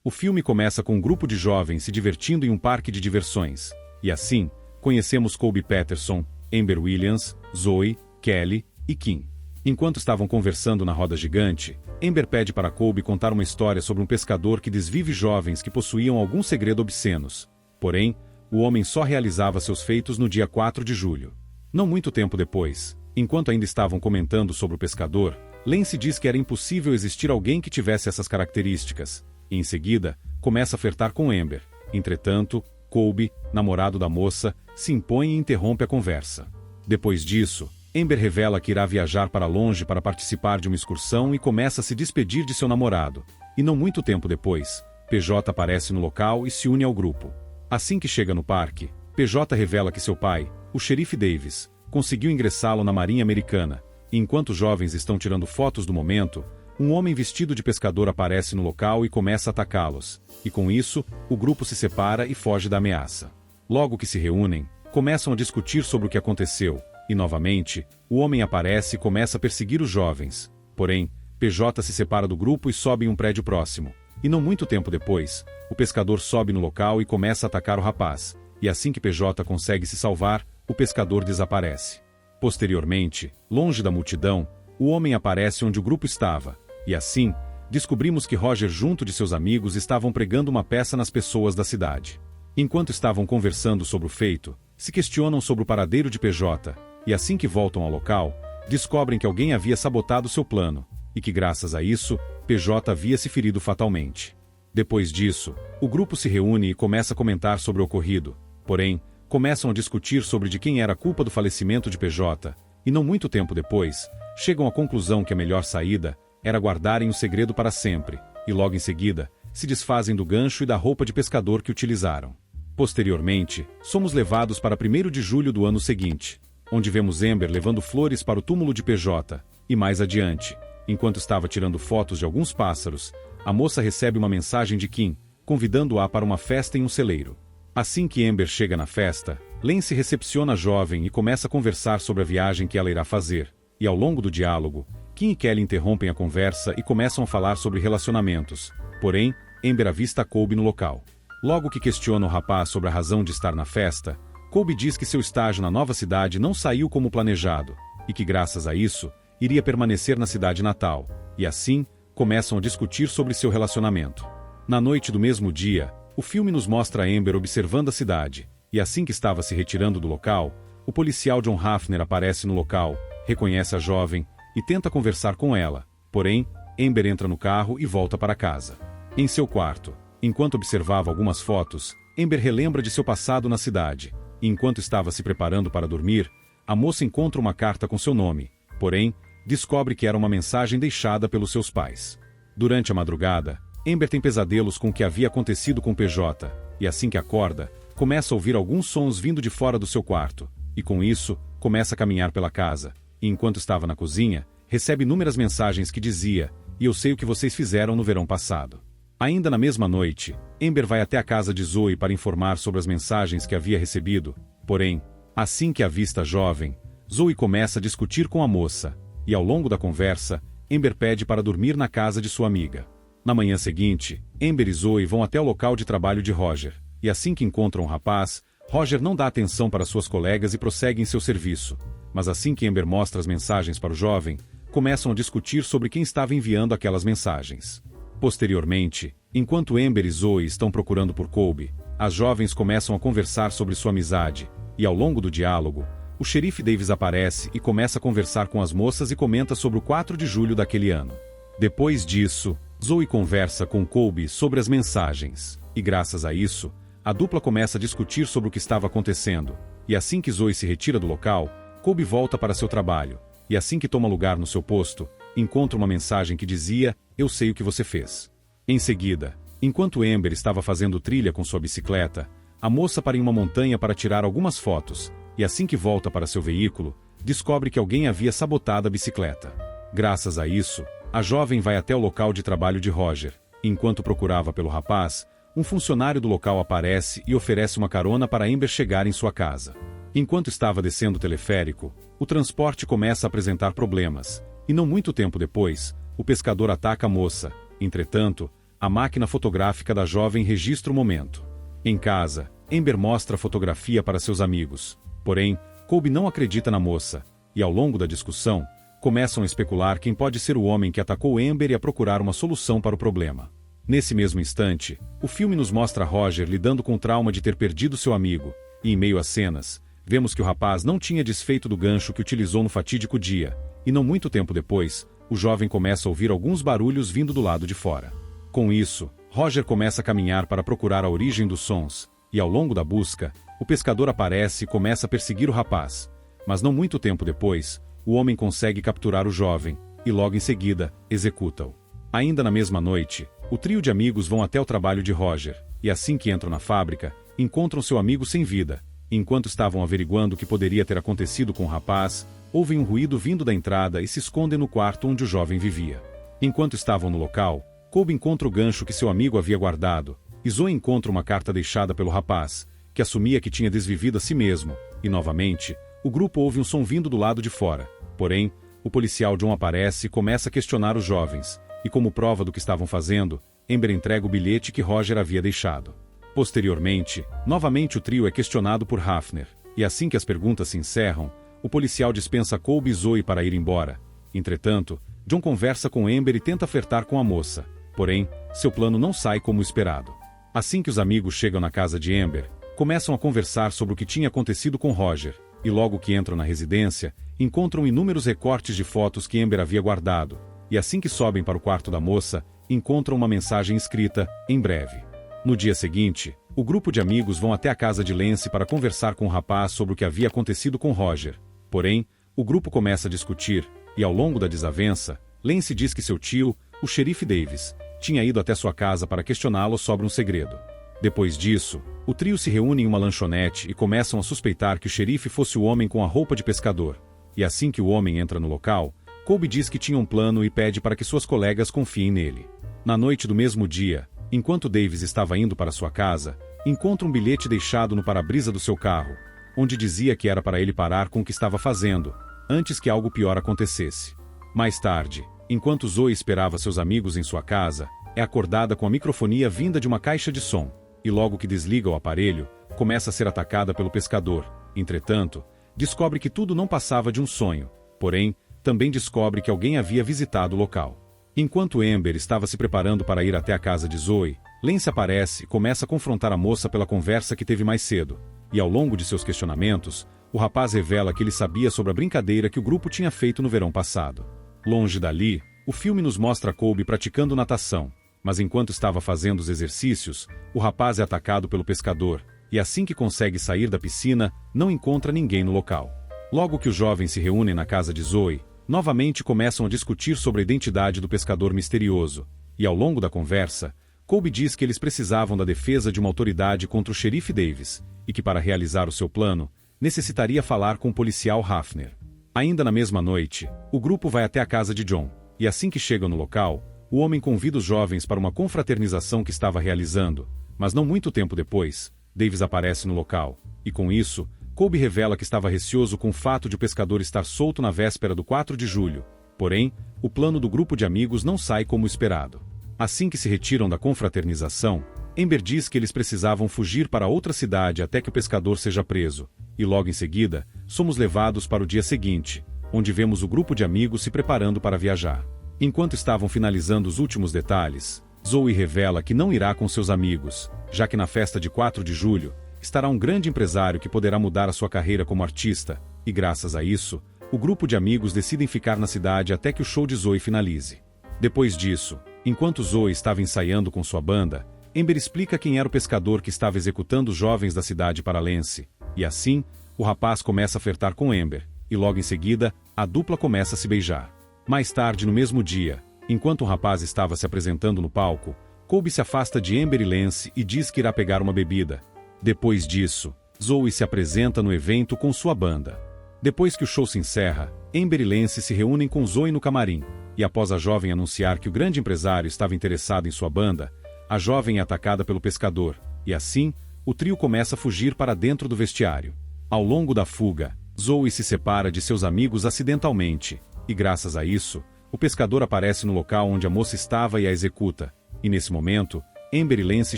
O filme começa com um grupo de jovens se divertindo em um parque de diversões. E assim, conhecemos Colby Patterson, Amber Williams, Zoe, Kelly e Kim. Enquanto estavam conversando na roda gigante, Amber pede para Colby contar uma história sobre um pescador que desvive jovens que possuíam algum segredo obscenos. Porém, o homem só realizava seus feitos no dia 4 de julho. Não muito tempo depois, enquanto ainda estavam comentando sobre o pescador, Lance diz que era impossível existir alguém que tivesse essas características, e em seguida, começa a flertar com Amber. Entretanto, Colby, namorado da moça, se impõe e interrompe a conversa. Depois disso, Amber revela que irá viajar para longe para participar de uma excursão e começa a se despedir de seu namorado. E não muito tempo depois, PJ aparece no local e se une ao grupo. Assim que chega no parque, PJ revela que seu pai, o xerife Davis, conseguiu ingressá-lo na Marinha Americana, e enquanto os jovens estão tirando fotos do momento, um homem vestido de pescador aparece no local e começa a atacá-los, e com isso, o grupo se separa e foge da ameaça. Logo que se reúnem, começam a discutir sobre o que aconteceu, e novamente, o homem aparece e começa a perseguir os jovens. Porém, PJ se separa do grupo e sobe em um prédio próximo. E não muito tempo depois, o pescador sobe no local e começa a atacar o rapaz, e assim que PJ consegue se salvar, o pescador desaparece. Posteriormente, longe da multidão, o homem aparece onde o grupo estava, e assim, descobrimos que Roger junto de seus amigos estavam pregando uma peça nas pessoas da cidade. Enquanto estavam conversando sobre o feito, se questionam sobre o paradeiro de PJ, e assim que voltam ao local, descobrem que alguém havia sabotado seu plano, e que graças a isso, PJ havia se ferido fatalmente. Depois disso, o grupo se reúne e começa a comentar sobre o ocorrido, porém, começam a discutir sobre de quem era a culpa do falecimento de PJ, e não muito tempo depois, chegam à conclusão que a melhor saída era guardarem o segredo para sempre, e logo em seguida, se desfazem do gancho e da roupa de pescador que utilizaram. Posteriormente, somos levados para 1º de julho do ano seguinte, onde vemos Amber levando flores para o túmulo de PJ, e mais adiante, enquanto estava tirando fotos de alguns pássaros, a moça recebe uma mensagem de Kim, convidando-a para uma festa em um celeiro. Assim que Amber chega na festa, Lance recepciona a jovem e começa a conversar sobre a viagem que ela irá fazer, e ao longo do diálogo, Kim e Kelly interrompem a conversa e começam a falar sobre relacionamentos. Porém, Amber avista Colby no local. Logo que questiona o rapaz sobre a razão de estar na festa, Colby diz que seu estágio na nova cidade não saiu como planejado, e que graças a isso, iria permanecer na cidade natal, e assim, começam a discutir sobre seu relacionamento. Na noite do mesmo dia, o filme nos mostra Amber observando a cidade, e assim que estava se retirando do local, o policial John Hafner aparece no local, reconhece a jovem, e tenta conversar com ela, porém, Amber entra no carro e volta para casa. Em seu quarto, enquanto observava algumas fotos, Amber relembra de seu passado na cidade, e enquanto estava se preparando para dormir, a moça encontra uma carta com seu nome, porém, descobre que era uma mensagem deixada pelos seus pais. Durante a madrugada, Amber tem pesadelos com o que havia acontecido com PJ, e assim que acorda, começa a ouvir alguns sons vindo de fora do seu quarto, e com isso, começa a caminhar pela casa, e enquanto estava na cozinha, recebe inúmeras mensagens que dizia, "E eu sei o que vocês fizeram no verão passado." Ainda na mesma noite, Amber vai até a casa de Zoe para informar sobre as mensagens que havia recebido, porém, assim que avista a jovem, Zoe começa a discutir com a moça, e ao longo da conversa, Amber pede para dormir na casa de sua amiga. Na manhã seguinte, Amber e Zoe vão até o local de trabalho de Roger, e assim que encontram o rapaz, Roger não dá atenção para suas colegas e prossegue em seu serviço. Mas assim que Amber mostra as mensagens para o jovem, começam a discutir sobre quem estava enviando aquelas mensagens. Posteriormente, enquanto Amber e Zoe estão procurando por Colby, as jovens começam a conversar sobre sua amizade, e ao longo do diálogo, o xerife Davis aparece e começa a conversar com as moças e comenta sobre o 4 de julho daquele ano. Depois disso, Zoe conversa com Colby sobre as mensagens, e graças a isso, a dupla começa a discutir sobre o que estava acontecendo, e assim que Zoe se retira do local, Colby volta para seu trabalho, e assim que toma lugar no seu posto, encontra uma mensagem que dizia, "Eu sei o que você fez." Em seguida, enquanto Amber estava fazendo trilha com sua bicicleta, a moça para em uma montanha para tirar algumas fotos, e assim que volta para seu veículo, descobre que alguém havia sabotado a bicicleta. Graças a isso, a jovem vai até o local de trabalho de Roger. Enquanto procurava pelo rapaz, um funcionário do local aparece e oferece uma carona para Amber chegar em sua casa. Enquanto estava descendo o teleférico, o transporte começa a apresentar problemas, e não muito tempo depois, o pescador ataca a moça. Entretanto, a máquina fotográfica da jovem registra o momento. Em casa, Amber mostra a fotografia para seus amigos. Porém, Colby não acredita na moça, e ao longo da discussão, começam a especular quem pode ser o homem que atacou Amber e a procurar uma solução para o problema. Nesse mesmo instante, o filme nos mostra Roger lidando com o trauma de ter perdido seu amigo, e em meio às cenas, vemos que o rapaz não tinha desfeito do gancho que utilizou no fatídico dia, e não muito tempo depois, o jovem começa a ouvir alguns barulhos vindo do lado de fora. Com isso, Roger começa a caminhar para procurar a origem dos sons, e ao longo da busca, o pescador aparece e começa a perseguir o rapaz. Mas não muito tempo depois, o homem consegue capturar o jovem, e logo em seguida, executa-o. Ainda na mesma noite, o trio de amigos vão até o trabalho de Roger, e assim que entram na fábrica, encontram seu amigo sem vida. Enquanto estavam averiguando o que poderia ter acontecido com o rapaz, ouvem um ruído vindo da entrada e se escondem no quarto onde o jovem vivia. Enquanto estavam no local, Colby encontra o gancho que seu amigo havia guardado, e Zoe encontra uma carta deixada pelo rapaz, que assumia que tinha desvivido a si mesmo, e novamente, o grupo ouve um som vindo do lado de fora. Porém, o policial John aparece e começa a questionar os jovens, e como prova do que estavam fazendo, Amber entrega o bilhete que Roger havia deixado. Posteriormente, novamente o trio é questionado por Hafner, e assim que as perguntas se encerram, o policial dispensa Colby e Zoe para ir embora. Entretanto, John conversa com Amber e tenta flertar com a moça. Porém, seu plano não sai como esperado. Assim que os amigos chegam na casa de Amber, começam a conversar sobre o que tinha acontecido com Roger, e logo que entram na residência, encontram inúmeros recortes de fotos que Amber havia guardado, e assim que sobem para o quarto da moça, encontram uma mensagem escrita, em breve. No dia seguinte, o grupo de amigos vão até a casa de Lance para conversar com o rapaz sobre o que havia acontecido com Roger. Porém, o grupo começa a discutir, e ao longo da desavença, Lance diz que seu tio, o xerife Davis, tinha ido até sua casa para questioná-lo sobre um segredo. Depois disso, o trio se reúne em uma lanchonete e começam a suspeitar que o xerife fosse o homem com a roupa de pescador. E assim que o homem entra no local, Colby diz que tinha um plano e pede para que suas colegas confiem nele. Na noite do mesmo dia, enquanto Davis estava indo para sua casa, encontra um bilhete deixado no para-brisa do seu carro, onde dizia que era para ele parar com o que estava fazendo, antes que algo pior acontecesse. Mais tarde, enquanto Zoe esperava seus amigos em sua casa, é acordada com a microfonia vinda de uma caixa de som, e logo que desliga o aparelho, começa a ser atacada pelo pescador. Entretanto, descobre que tudo não passava de um sonho, porém, também descobre que alguém havia visitado o local. Enquanto Amber estava se preparando para ir até a casa de Zoe, Lance aparece e começa a confrontar a moça pela conversa que teve mais cedo, e ao longo de seus questionamentos, o rapaz revela que ele sabia sobre a brincadeira que o grupo tinha feito no verão passado. Longe dali, o filme nos mostra Colby praticando natação, mas enquanto estava fazendo os exercícios, o rapaz é atacado pelo pescador, e assim que consegue sair da piscina, não encontra ninguém no local. Logo que os jovens se reúnem na casa de Zoe, novamente começam a discutir sobre a identidade do pescador misterioso, e ao longo da conversa, Colby diz que eles precisavam da defesa de uma autoridade contra o xerife Davis, e que para realizar o seu plano, necessitaria falar com o policial Hafner. Ainda na mesma noite, o grupo vai até a casa de John, e assim que chegam no local, o homem convida os jovens para uma confraternização que estava realizando, mas não muito tempo depois, Davis aparece no local, e com isso, Colby revela que estava receoso com o fato de o pescador estar solto na véspera do 4 de julho, porém, o plano do grupo de amigos não sai como esperado. Assim que se retiram da confraternização, Amber diz que eles precisavam fugir para outra cidade até que o pescador seja preso, e logo em seguida, somos levados para o dia seguinte, onde vemos o grupo de amigos se preparando para viajar. Enquanto estavam finalizando os últimos detalhes, Zoe revela que não irá com seus amigos, já que na festa de 4 de julho, estará um grande empresário que poderá mudar a sua carreira como artista, e graças a isso, o grupo de amigos decidem ficar na cidade até que o show de Zoe finalize. Depois disso, enquanto Zoe estava ensaiando com sua banda, Amber explica quem era o pescador que estava executando os jovens da cidade para Lance, e assim, o rapaz começa a flertar com Amber, e logo em seguida, a dupla começa a se beijar. Mais tarde no mesmo dia, enquanto o rapaz estava se apresentando no palco, Colby se afasta de Amber e Lance e diz que irá pegar uma bebida. Depois disso, Zoe se apresenta no evento com sua banda. Depois que o show se encerra, Amber e Lance se reúnem com Zoe no camarim, e após a jovem anunciar que o grande empresário estava interessado em sua banda, a jovem é atacada pelo pescador, e assim, o trio começa a fugir para dentro do vestiário. Ao longo da fuga, Zoe se separa de seus amigos acidentalmente, e graças a isso, o pescador aparece no local onde a moça estava e a executa. E nesse momento, Amber e Lance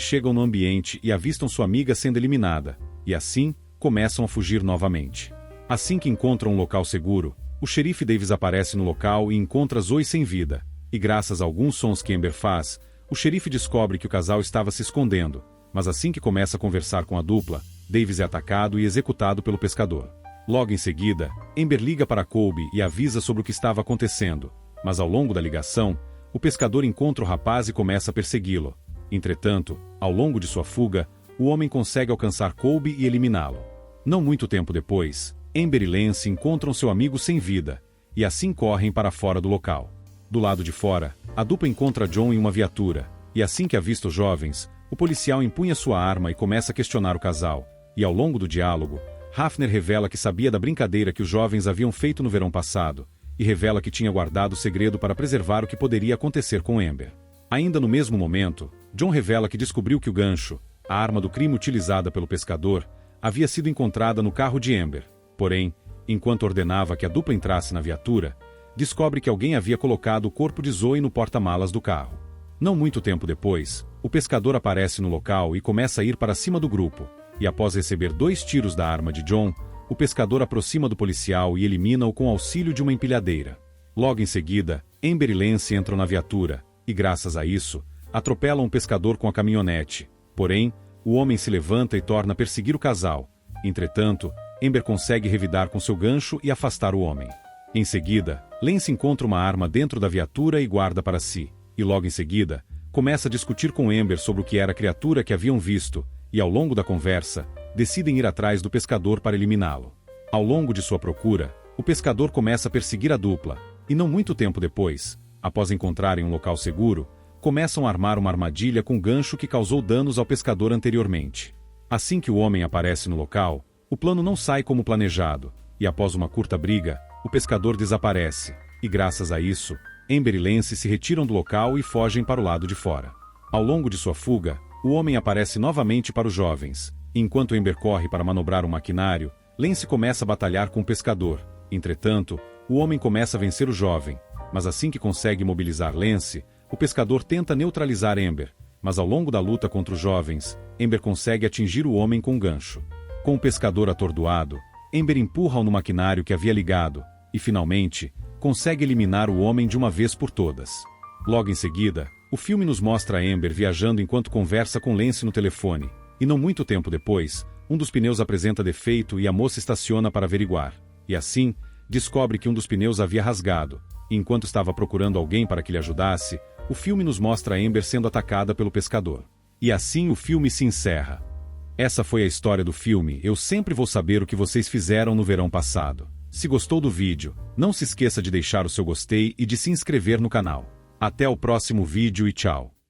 chegam no ambiente e avistam sua amiga sendo eliminada, e assim, começam a fugir novamente. Assim que encontram um local seguro, o xerife Davis aparece no local e encontra Zoe sem vida, e graças a alguns sons que Amber faz, o xerife descobre que o casal estava se escondendo, mas assim que começa a conversar com a dupla, Davis é atacado e executado pelo pescador. Logo em seguida, Amber liga para Colby e avisa sobre o que estava acontecendo, mas ao longo da ligação, o pescador encontra o rapaz e começa a persegui-lo. Entretanto, ao longo de sua fuga, o homem consegue alcançar Colby e eliminá-lo. Não muito tempo depois, Amber e Lance encontram seu amigo sem vida, e assim correm para fora do local. Do lado de fora, a dupla encontra John em uma viatura, e assim que avista os jovens, o policial empunha sua arma e começa a questionar o casal, e ao longo do diálogo, Hafner revela que sabia da brincadeira que os jovens haviam feito no verão passado, e revela que tinha guardado o segredo para preservar o que poderia acontecer com Amber. Ainda no mesmo momento, John revela que descobriu que o gancho, a arma do crime utilizada pelo pescador, havia sido encontrada no carro de Amber. Porém, enquanto ordenava que a dupla entrasse na viatura, descobre que alguém havia colocado o corpo de Zoe no porta-malas do carro. Não muito tempo depois, o pescador aparece no local e começa a ir para cima do grupo, e após receber 2 tiros da arma de John, o pescador aproxima do policial e elimina-o com auxílio de uma empilhadeira. Logo em seguida, Amber e Lance entram na viatura, e graças a isso, atropelam um pescador com a caminhonete. Porém, o homem se levanta e torna a perseguir o casal. Entretanto, Amber consegue revidar com seu gancho e afastar o homem. Em seguida, Lance encontra uma arma dentro da viatura e guarda para si, e logo em seguida, começa a discutir com Amber sobre o que era a criatura que haviam visto, e ao longo da conversa, decidem ir atrás do pescador para eliminá-lo. Ao longo de sua procura, o pescador começa a perseguir a dupla, e não muito tempo depois, após encontrarem um local seguro, começam a armar uma armadilha com gancho que causou danos ao pescador anteriormente. Assim que o homem aparece no local, o plano não sai como planejado, e após uma curta briga, o pescador desaparece, e graças a isso, Amber e Lance se retiram do local e fogem para o lado de fora. Ao longo de sua fuga, o homem aparece novamente para os jovens, e enquanto Amber corre para manobrar um maquinário, Lance começa a batalhar com o pescador. Entretanto, o homem começa a vencer o jovem, mas assim que consegue mobilizar Lance, o pescador tenta neutralizar Amber, mas ao longo da luta contra os jovens, Amber consegue atingir o homem com um gancho. Com o pescador atordoado, Amber empurra-o no maquinário que havia ligado, e finalmente, consegue eliminar o homem de uma vez por todas. Logo em seguida, o filme nos mostra Amber viajando enquanto conversa com Lance no telefone, e não muito tempo depois, um dos pneus apresenta defeito e a moça estaciona para averiguar, e assim, descobre que um dos pneus havia rasgado, e enquanto estava procurando alguém para que lhe ajudasse, o filme nos mostra Amber sendo atacada pelo pescador. E assim o filme se encerra. Essa foi a história do filme Eu Sempre Vou Saber o que Vocês Fizeram no Verão Passado. Se gostou do vídeo, não se esqueça de deixar o seu gostei e de se inscrever no canal. Até o próximo vídeo e tchau!